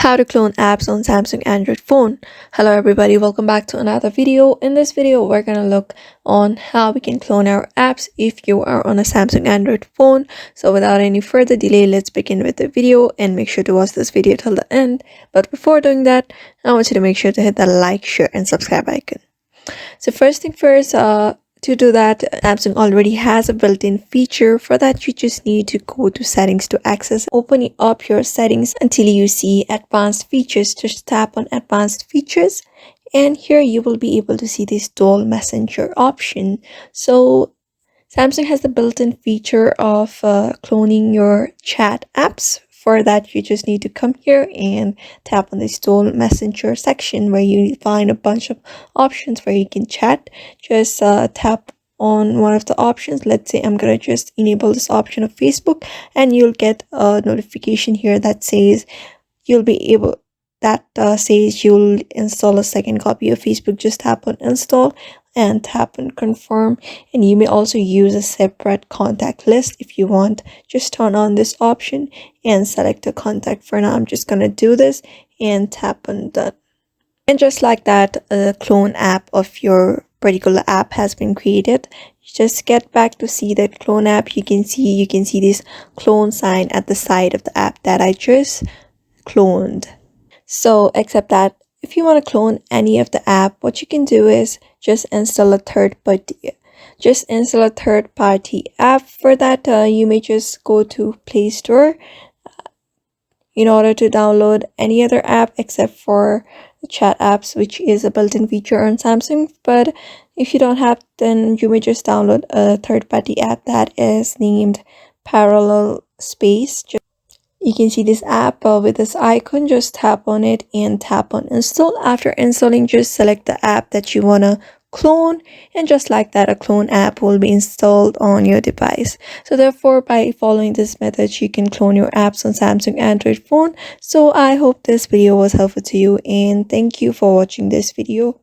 How to clone apps on Samsung Android phone. Hello everybody, welcome back to another video. In this video we're gonna look on how we can clone our apps if you are on a Samsung Android phone. So without any further delay, let's begin with the video and make sure to watch this video till the end. But before doing that, I want you to make sure to hit the like, share and subscribe icon. So first thing first, to do that, Samsung already has a built-in feature. For that, you just need to go to settings to access. Open up your settings until you see advanced features. Just tap on advanced features and here you will be able to see this dual messenger option. So Samsung has the built-in feature of cloning your chat apps. For that, you just need to come here and tap on this dual messenger section where you find a bunch of options where you can chat. Just tap on one of the options. Let's say I'm gonna just enable this option of Facebook, and you'll get a notification here that says you'll install a second copy of Facebook. Just tap on install and tap on confirm, and you may also use a separate contact list if you want. Just turn on this option and select a contact. For now, I'm just gonna do this and tap on done. And just like that, a clone app of your particular app has been created. Just get back to see that clone app. You can see this clone sign at the side of the app that I just cloned. So except that if you want to clone any of the app, what you can do is just install a third party app. For that, you may just go to Play Store in order to download any other app except for the chat apps, which is a built-in feature on Samsung. But if you don't have, then you may just download a third-party app that is named Parallel Space. You can see this app with this icon. Just tap on it and tap on install. After installing, just select the app that you want to clone, and just like that, a clone app will be installed on your device. So therefore, by following this method, you can clone your apps on Samsung Android phone. So I hope this video was helpful to you, and thank you for watching this video.